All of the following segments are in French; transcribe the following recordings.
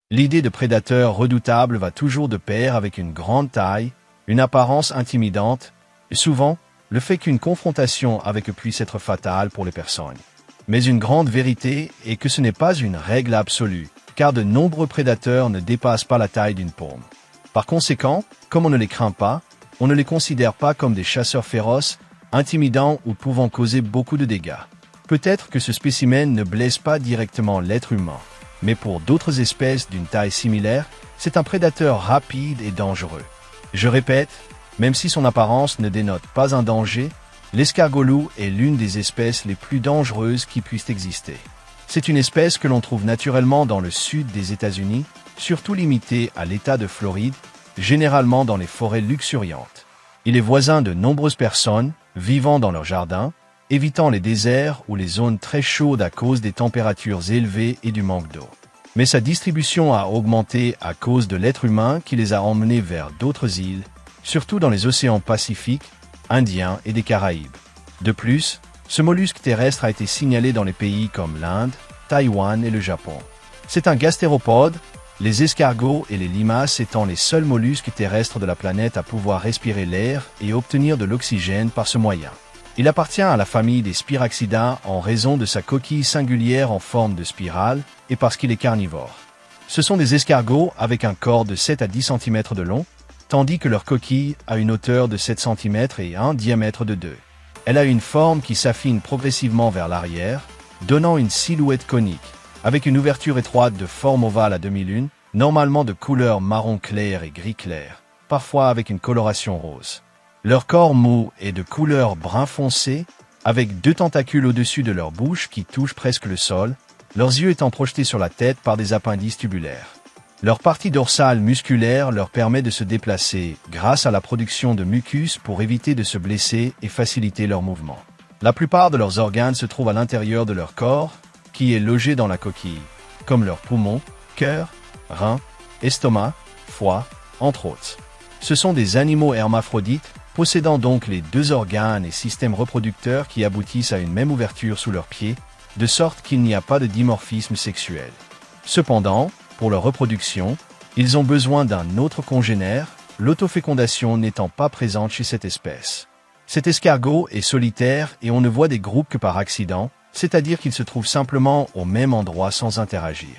L'idée de prédateur redoutable va toujours de pair avec une grande taille, une apparence intimidante, et souvent, le fait qu'une confrontation avec eux puisse être fatale pour les personnes. Mais une grande vérité est que ce n'est pas une règle absolue, car de nombreux prédateurs ne dépassent pas la taille d'une paume. Par conséquent, comme on ne les craint pas, on ne les considère pas comme des chasseurs féroces, intimidants ou pouvant causer beaucoup de dégâts. Peut-être que ce spécimen ne blesse pas directement l'être humain, mais pour d'autres espèces d'une taille similaire, c'est un prédateur rapide et dangereux. Je répète, même si son apparence ne dénote pas un danger, l'escargot-loup est l'une des espèces les plus dangereuses qui puissent exister. C'est une espèce que l'on trouve naturellement dans le sud des États-Unis, surtout limitée à l'État de Floride, généralement dans les forêts luxuriantes. Il est voisin de nombreuses personnes vivant dans leur jardin, évitant les déserts ou les zones très chaudes à cause des températures élevées et du manque d'eau. Mais sa distribution a augmenté à cause de l'être humain qui les a emmenés vers d'autres îles, surtout dans les océans Pacifique, Indien et des Caraïbes. De plus, ce mollusque terrestre a été signalé dans les pays comme l'Inde, Taïwan et le Japon. C'est un gastéropode, les escargots et les limaces étant les seuls mollusques terrestres de la planète à pouvoir respirer l'air et obtenir de l'oxygène par ce moyen. Il appartient à la famille des Spiraxidae en raison de sa coquille singulière en forme de spirale et parce qu'il est carnivore. Ce sont des escargots avec un corps de 7 à 10 cm de long, tandis que leur coquille a une hauteur de 7 cm et un diamètre de 2. Elle a une forme qui s'affine progressivement vers l'arrière, donnant une silhouette conique, avec une ouverture étroite de forme ovale à demi-lune, normalement de couleur marron clair et gris clair, parfois avec une coloration rose. Leur corps mou est de couleur brun foncé, avec 2 tentacules au-dessus de leur bouche qui touchent presque le sol, leurs yeux étant projetés sur la tête par des appendices tubulaires. Leur partie dorsale musculaire leur permet de se déplacer grâce à la production de mucus pour éviter de se blesser et faciliter leur mouvement. La plupart de leurs organes se trouvent à l'intérieur de leur corps, qui est logé dans la coquille, comme leurs poumons, cœur, reins, estomac, foie, entre autres. Ce sont des animaux hermaphrodites, possédant donc les 2 organes et systèmes reproducteurs qui aboutissent à une même ouverture sous leurs pieds, de sorte qu'il n'y a pas de dimorphisme sexuel. Cependant, pour leur reproduction, ils ont besoin d'un autre congénère, l'autofécondation n'étant pas présente chez cette espèce. Cet escargot est solitaire et on ne voit des groupes que par accident, c'est-à-dire qu'ils se trouvent simplement au même endroit sans interagir.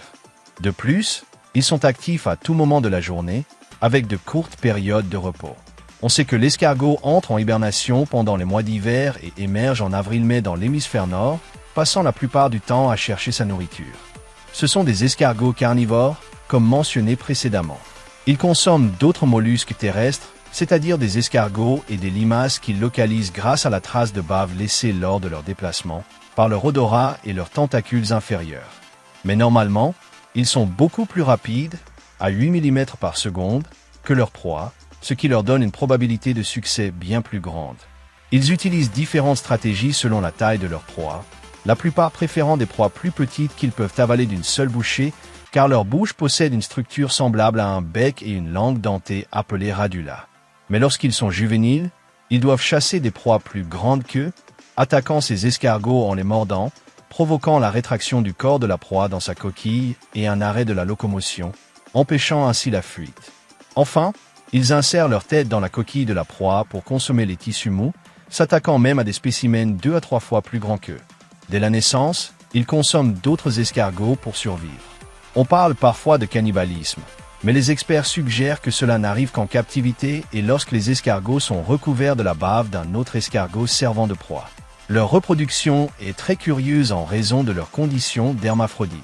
De plus, ils sont actifs à tout moment de la journée, avec de courtes périodes de repos. On sait que l'escargot entre en hibernation pendant les mois d'hiver et émerge en avril-mai dans l'hémisphère nord, passant la plupart du temps à chercher sa nourriture. Ce sont des escargots carnivores, comme mentionné précédemment. Ils consomment d'autres mollusques terrestres, c'est-à-dire des escargots et des limaces qu'ils localisent grâce à la trace de bave laissée lors de leur déplacement, par leur odorat et leurs tentacules inférieurs. Mais normalement, ils sont beaucoup plus rapides, à 8 mm par seconde, que leur proie, ce qui leur donne une probabilité de succès bien plus grande. Ils utilisent différentes stratégies selon la taille de leur proie, la plupart préférant des proies plus petites qu'ils peuvent avaler d'une seule bouchée, car leur bouche possède une structure semblable à un bec et une langue dentée appelée radula. Mais lorsqu'ils sont juvéniles, ils doivent chasser des proies plus grandes qu'eux, attaquant ces escargots en les mordant, provoquant la rétraction du corps de la proie dans sa coquille et un arrêt de la locomotion, empêchant ainsi la fuite. Enfin, ils insèrent leur tête dans la coquille de la proie pour consommer les tissus mous, s'attaquant même à des spécimens 2 à 3 fois plus grands qu'eux. Dès la naissance, ils consomment d'autres escargots pour survivre. On parle parfois de cannibalisme, mais les experts suggèrent que cela n'arrive qu'en captivité et lorsque les escargots sont recouverts de la bave d'un autre escargot servant de proie. Leur reproduction est très curieuse en raison de leurs conditions d'hermaphrodite.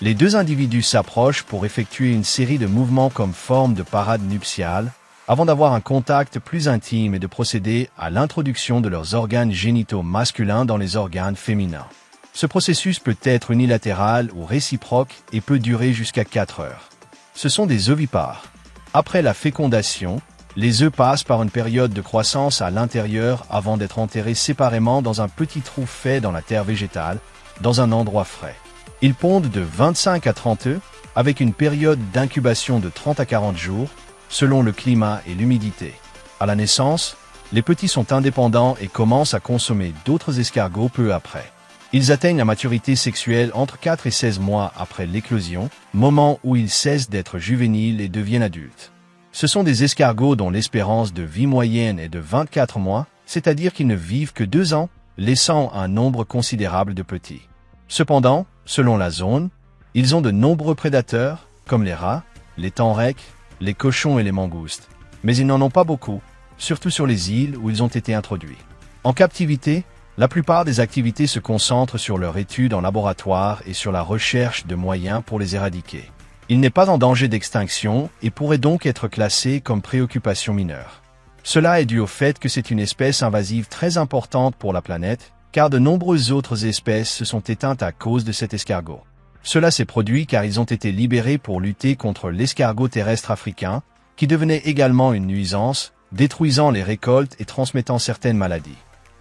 Les 2 individus s'approchent pour effectuer une série de mouvements comme forme de parade nuptiale, avant d'avoir un contact plus intime et de procéder à l'introduction de leurs organes génitaux masculins dans les organes féminins. Ce processus peut être unilatéral ou réciproque et peut durer jusqu'à 4 heures. Ce sont des ovipares. Après la fécondation, les œufs passent par une période de croissance à l'intérieur avant d'être enterrés séparément dans un petit trou fait dans la terre végétale, dans un endroit frais. Ils pondent de 25 à 30 œufs, avec une période d'incubation de 30 à 40 jours, selon le climat et l'humidité. À la naissance, les petits sont indépendants et commencent à consommer d'autres escargots peu après. Ils atteignent la maturité sexuelle entre 4 et 16 mois après l'éclosion, moment où ils cessent d'être juvéniles et deviennent adultes. Ce sont des escargots dont l'espérance de vie moyenne est de 24 mois, c'est-à-dire qu'ils ne vivent que 2 ans, laissant un nombre considérable de petits. Cependant, selon la zone, ils ont de nombreux prédateurs, comme les rats, les tenrecs, les cochons et les mangoustes. Mais ils n'en ont pas beaucoup, surtout sur les îles où ils ont été introduits. En captivité, la plupart des activités se concentrent sur leur étude en laboratoire et sur la recherche de moyens pour les éradiquer. Il n'est pas en danger d'extinction et pourrait donc être classé comme préoccupation mineure. Cela est dû au fait que c'est une espèce invasive très importante pour la planète, car de nombreuses autres espèces se sont éteintes à cause de cet escargot. Cela s'est produit car ils ont été libérés pour lutter contre l'escargot terrestre africain, qui devenait également une nuisance, détruisant les récoltes et transmettant certaines maladies.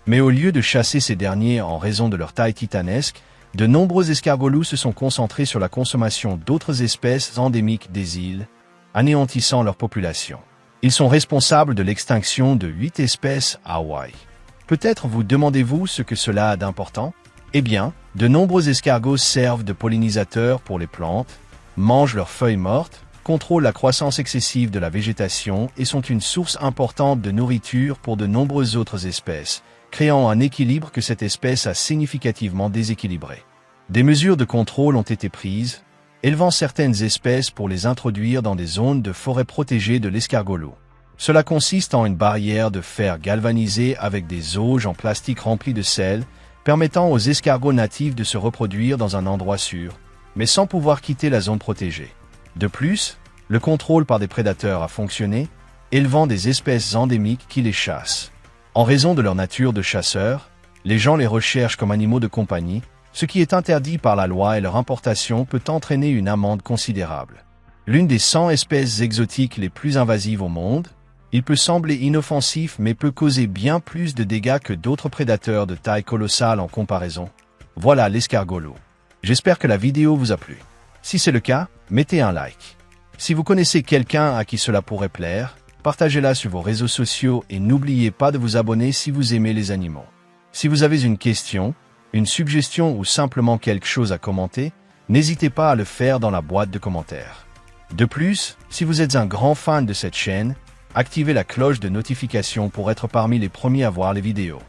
Mais au lieu de chasser ces derniers en raison de leur taille titanesque, de nombreux escargots se sont concentrés sur la consommation d'autres espèces endémiques des îles, anéantissant leur population. Ils sont responsables de l'extinction de 8 espèces à Hawaï. Peut-être vous demandez-vous ce que cela a d'important? Eh bien, de nombreux escargots servent de pollinisateurs pour les plantes, mangent leurs feuilles mortes, contrôlent la croissance excessive de la végétation et sont une source importante de nourriture pour de nombreuses autres espèces, créant un équilibre que cette espèce a significativement déséquilibré. Des mesures de contrôle ont été prises, élevant certaines espèces pour les introduire dans des zones de forêt protégées de l'escargot loup. Cela consiste en une barrière de fer galvanisée avec des auges en plastique remplis de sel, permettant aux escargots natifs de se reproduire dans un endroit sûr, mais sans pouvoir quitter la zone protégée. De plus, le contrôle par des prédateurs a fonctionné, élevant des espèces endémiques qui les chassent. En raison de leur nature de chasseurs, les gens les recherchent comme animaux de compagnie, ce qui est interdit par la loi et leur importation peut entraîner une amende considérable. L'une des 100 espèces exotiques les plus invasives au monde, il peut sembler inoffensif mais peut causer bien plus de dégâts que d'autres prédateurs de taille colossale en comparaison. Voilà l'escargot loup. J'espère que la vidéo vous a plu. Si c'est le cas, mettez un like. Si vous connaissez quelqu'un à qui cela pourrait plaire, partagez-la sur vos réseaux sociaux et n'oubliez pas de vous abonner si vous aimez les animaux. Si vous avez une question, une suggestion ou simplement quelque chose à commenter, n'hésitez pas à le faire dans la boîte de commentaires. De plus, si vous êtes un grand fan de cette chaîne, activez la cloche de notification pour être parmi les premiers à voir les vidéos.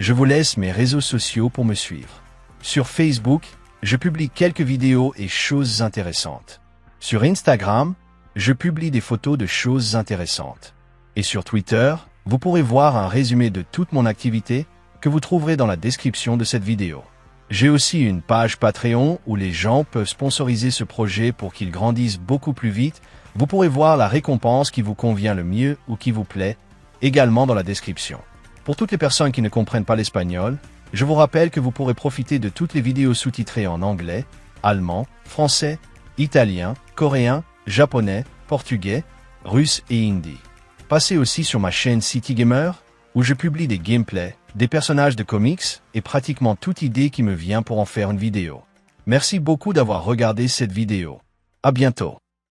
Je vous laisse mes réseaux sociaux pour me suivre. Sur Facebook, je publie quelques vidéos et choses intéressantes. Sur Instagram, je publie des photos de choses intéressantes. Et sur Twitter, vous pourrez voir un résumé de toute mon activité que vous trouverez dans la description de cette vidéo. J'ai aussi une page Patreon où les gens peuvent sponsoriser ce projet pour qu'il grandisse beaucoup plus vite. Vous pourrez voir la récompense qui vous convient le mieux ou qui vous plaît, également dans la description. Pour toutes les personnes qui ne comprennent pas l'espagnol, je vous rappelle que vous pourrez profiter de toutes les vidéos sous-titrées en anglais, allemand, français, italien, coréen, japonais, portugais, russe et hindi. Passez aussi sur ma chaîne City Gamer, où je publie des gameplays, des personnages de comics et pratiquement toute idée qui me vient pour en faire une vidéo. Merci beaucoup d'avoir regardé cette vidéo. À bientôt.